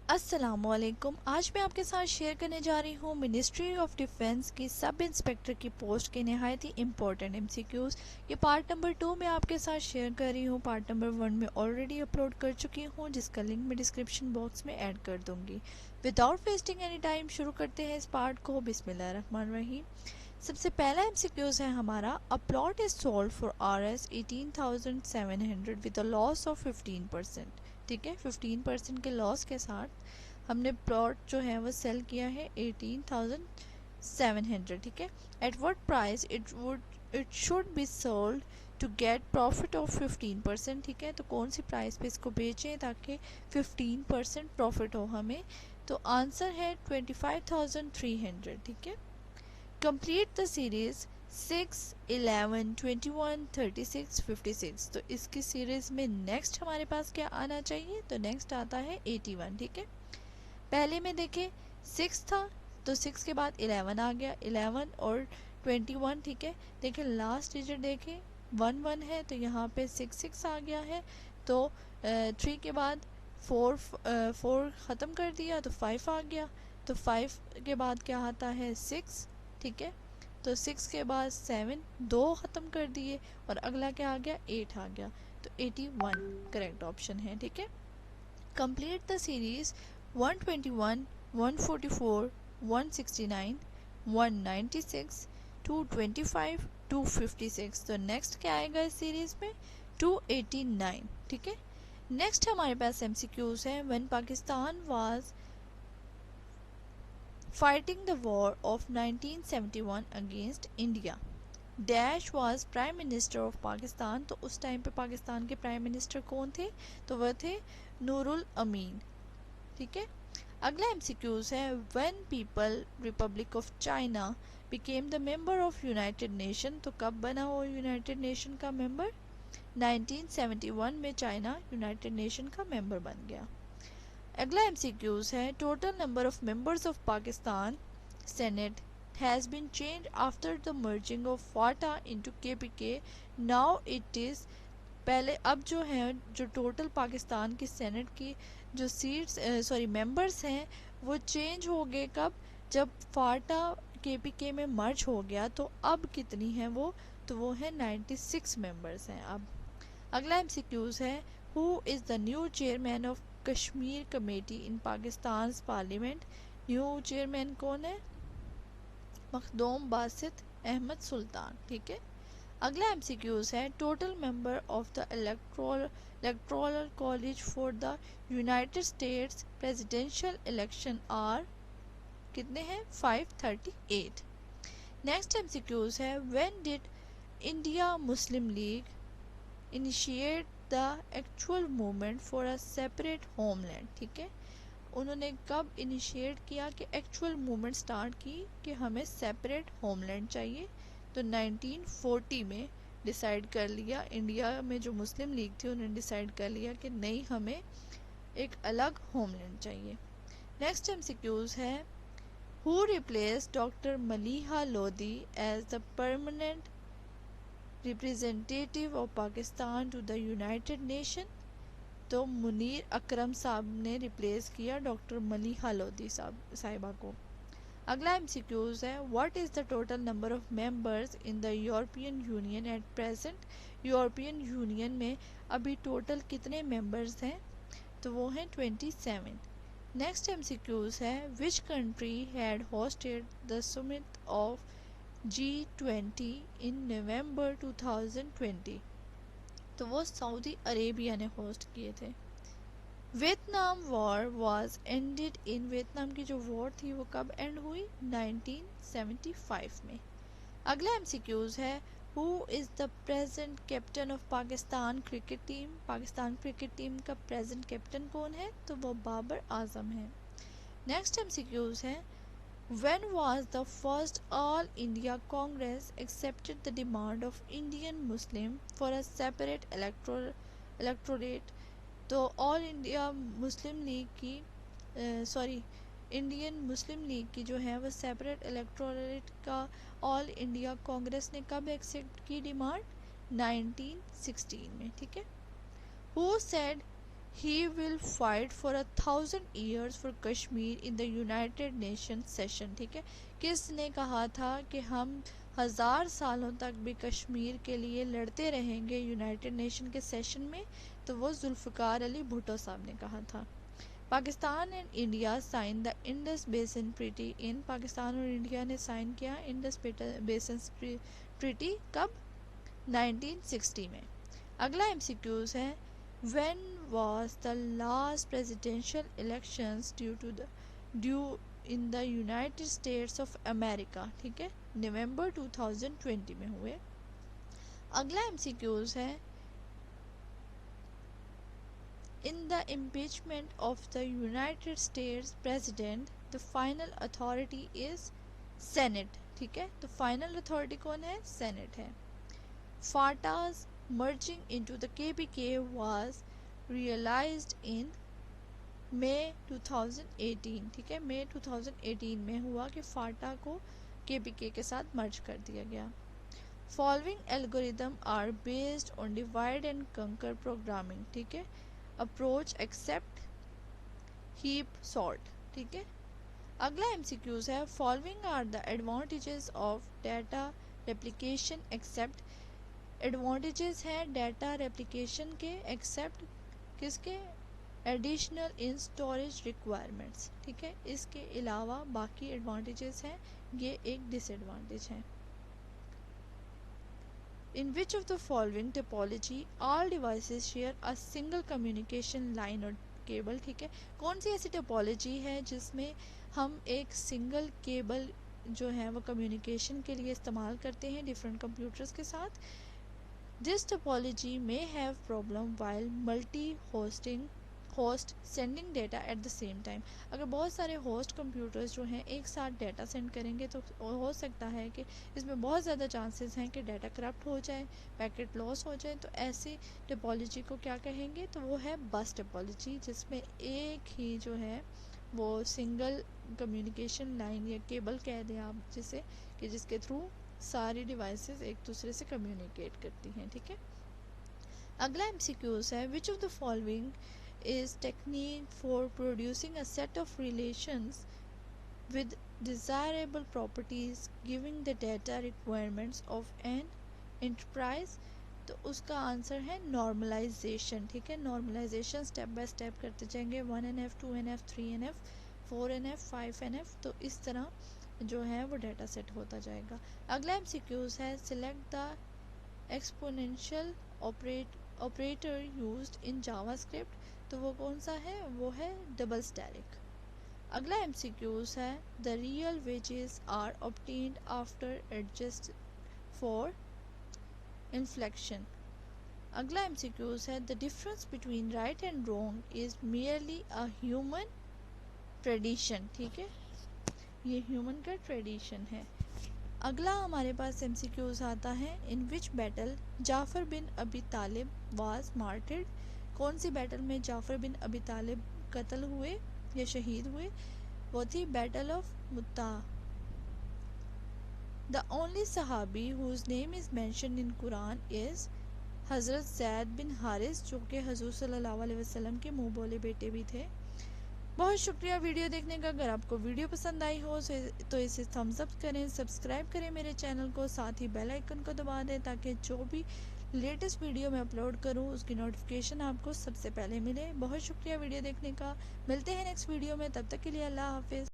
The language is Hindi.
अस्सलामुअलैकुम। आज मैं आपके साथ शेयर करने जा रही हूँ मिनिस्ट्री ऑफ डिफेंस की सब इंस्पेक्टर की पोस्ट के नहायत ही इम्पोर्टेंट एमसीक्यूज़। ये पार्ट नंबर 2 में आपके साथ शेयर कर रही हूँ। पार्ट नंबर 1 में ऑलरेडी अपलोड कर चुकी हूँ, जिसका लिंक मैं डिस्क्रिप्शन बॉक्स में ऐड कर दूँगी। विदाउट वेस्टिंग एनी टाइम शुरू करते हैं इस पार्ट को। बिस्मिल्लाहिर्रहमानिर्रहीम। सबसे पहला एमसीक्यूज़ है हमारा, a plot is sold for Rs 18,700 with a loss of 15%। ठीक है, 15% के लॉस के साथ हमने प्लॉट जो है वो सेल किया है 18,700। ठीक है, at what price it should be sold to get profit of 15%। ठीक है, तो कौन सी प्राइस पे इसको बेचें ताकि 15% प्रॉफिट हो हमें। तो आंसर है 25,300। ठीक है, कंप्लीट द सीरीज 6, 11, 21, 36, 56। तो इसकी सीरीज में नेक्स्ट हमारे पास क्या आना चाहिए, तो नेक्स्ट आता है 81। ठीक है, पहले में देखें 6 था तो 6 के बाद 11 आ गया, 11 और 21। ठीक है, देखें लास्ट डिजिट देखें 1 1 है तो यहाँ पे 6 6 आ गया है। तो 3 के बाद 4 ख़त्म कर दिया तो 5 आ गया। तो 5 के बाद क्या आता है 6। ठीक है, तो 6 के बाद 7, 2 ख़त्म कर दिए और अगला क्या आ गया 8 आ गया। तो 81 करेक्ट ऑप्शन है। ठीक है, कंप्लीट द सीरीज 121, 144, 169, 196, 225, 256। तो नेक्स्ट क्या आएगा इस सीरीज में 289। ठीक है, नेक्स्ट हमारे पास एमसीक्यूज है, when Pakistan was fighting the war of 1971 against India, dash was prime minister of Pakistan. तो उस टाइम पे पाकिस्तान के प्राइम मिनिस्टर कौन थे, तो वह थे नूरुल अमीन। ठीक है, अगला एमसीक्यूज है, when people Republic of China became the member of United Nation. तो कब बना वो यूनाइटेड नेशन का मेंबर, 1971 में चाइना यूनाइटेड नेशन का मेंबर बन गया। अगला एमसीक्यूज है, total number of members of Pakistan senate has been change after the merging of FATA into KPK. Now it is, पहले अब जो है जो टोटल पाकिस्तान की सेनेट की जो सीट्स मेंबर्स हैं वो चेंज हो गए कब, जब फाटा केपीके में मर्ज हो गया। तो अब कितनी है वो, तो वो है 96 मेंबर्स हैं अब। अगला एमसीक्यूज है, who is the new chairman of Kashmir committee in Pakistan parliament. New chairman कौन है, मखदूम बासित अहमद सुल्तान। ठीक है, अगला एमसीक्यूज है, total member of the electoral college for the United States presidential election are, कितने हैं 538। नेक्स्ट एमसीक्यूज है, when did India Muslim League initiate the actual movement for a separate homeland. ठीक है, उन्होंने कब इनिशिएट किया कि एक्चुअल मूवमेंट स्टार्ट की कि हमें सेपरेट होमलैंड चाहिए, तो 1940 में डिसाइड कर लिया। इंडिया में जो मुस्लिम लीग थी उन्होंने डिसाइड कर लिया कि नहीं, हमें एक अलग होमलैंड चाहिए। नेक्स्ट एमसीक्यूज है, who replace doctor Maleeha Lodhi as the permanent representative of Pakistan to the United Nation. तो मुनीर अकरम साहब ने रिप्लेस किया डॉक्टर मलीहा लोधी साहिबा को। अगला एमसीक्यूज है, what is the total number of members in the European union at present. European union में अभी टोटल कितने मेंबर्स हैं, तो वो हैं 27। नेक्स्ट एमसीक्यूज है, which country had hosted the summit of G20 इन नवंबर 2020। तो वो सऊदी अरेबिया ने होस्ट किए थे। Vietnam war was ended in, Vietnam की जो वॉर थी वो कब एंड हुई, 1975 में। अगला एमसीक्यूज है, who is the present captain of Pakistan cricket team. Pakistan cricket team का प्रेजेंट कैप्टन कौन है, तो वो बाबर आजम है। नेक्स्ट एमसीक्यूज है, when was the first All India Congress accepted the demand of Indian Muslim for a separate electorate। तो ऑल इंडिया मुस्लिम लीग की इंडियन मुस्लिम लीग की जो है वो सेपरेट इलेक्टोरेट का ऑल इंडिया कांग्रेस ने कब एक्सेप्ट की डिमांड, 1916 में। ठीक है, who said he will fight for 1,000 years for Kashmir in the United Nations session। ठीक है, किसने कहा था कि हम 1000 सालों तक भी कश्मीर के लिए लड़ते रहेंगे यूनाइटेड नेशन के सेशन में? तो वो जुल्फ़िकार अली भुट्टो साहब ने कहा था। Pakistan and India sign the Indus basin treaty in, Pakistan और इंडिया ने साइन किया इंडस बेसिन ट्रीटी कब? 1960 में। अगला एमसीक्यूज है, when was the last presidential elections due in the United states of America? ठीक है, नवंबर 2020 में हुए। अगला एमसीक्यूज है, in the impeachment of the United states president the final authority is senate. ठीक है, तो फाइनल अथॉरिटी कौन है? सेनेट है। FATA's merging into the KPK was realized in May 2018। ठीक है, मई 2018 में हुआ कि फाटा को KPK के साथ मर्ज कर दिया गया। Following algorithm are based on divide and conquer programming। ठीक है, अप्रोच एक्सेप्ट हीप सॉर्ट। ठीक है, अगला MCQs है, following are the advantages of data replication except. Advantages हैं डाटा रेप्लिकेशन के, एक्सेप्ट किसके? Additional in storage requirements. ठीक है, इसके अलावा बाकी एडवांटेजेस हैं, ये एक डिसएडवांटेज है। In which of the following topology all devices share a single communication line और केबल? ठीक है, कौन सी ऐसी टोपोलॉजी है जिसमें हम एक सिंगल केबल जो है वो कम्युनिकेशन के लिए इस्तेमाल करते हैं डिफरेंट कंप्यूटर्स के साथ? This topology may have problem while multi-hosting host sending data at the same time। अगर बहुत सारे होस्ट कंप्यूटर्स जो हैं एक साथ डाटा सेंड करेंगे तो हो सकता है कि इसमें बहुत ज़्यादा चांसेस हैं कि डाटा करप्ट हो जाए, पैकेट लॉस हो जाए। तो ऐसी टोपोलॉजी को क्या कहेंगे? तो वो है बस टोपोलॉजी, जिसमें एक ही जो है वो सिंगल कम्युनिकेशन लाइन या केबल कह दें आप जिसे, कि जिसके थ्रू सारी डिवाइसेस एक दूसरे से कम्युनिकेट करती हैं। ठीक है, अगला MCQs है, विच of the following is technique for producing a set of relations with desirable properties giving the data requirements of an enterprise? तो उसका आंसर है नॉर्मलाइजेशन। ठीक है, नॉर्मलाइजेशन स्टेप बाय स्टेप करते जाएंगे, 1NF 2NF 3NF 4NF 5NF, तो इस तरह जो है वो डाटा सेट होता जाएगा। अगला MCQs है, select the exponential operator used in JavaScript? तो वो कौन सा है? वो है डबल स्टैटिक। अगला MCQs है, the real wages are obtained after adjust for inflection? अगला MCQs है, the difference between right and wrong is merely a human tradition? ठीक है, ये ह्यूमन का ट्रेडिशन है। अगला हमारे पास MCQs आता है, in which battle Jafar bin Abi Talib was martyred? कौन सी बैटल में जाफ़र बिन अबी तालिब कत्ल हुए या शहीद हुए? वो थी battle of Mutah. The only सहाबी whose name is mentioned in Quran is हज़रत ज़ैद बिन हारिस, जो कि हुज़ूर सल्लल्लाहु अलैहि वसल्लम के मुँह बोले बेटे भी थे। बहुत शुक्रिया वीडियो देखने का। अगर आपको वीडियो पसंद आई हो तो इसे थम्स अप करें, सब्सक्राइब करें मेरे चैनल को, साथ ही बेल आइकन को दबा दें ताकि जो भी लेटेस्ट वीडियो मैं अपलोड करूं उसकी नोटिफिकेशन आपको सबसे पहले मिले। बहुत शुक्रिया वीडियो देखने का। मिलते हैं नेक्स्ट वीडियो में, तब तक के लिए अल्लाह हाफिज़।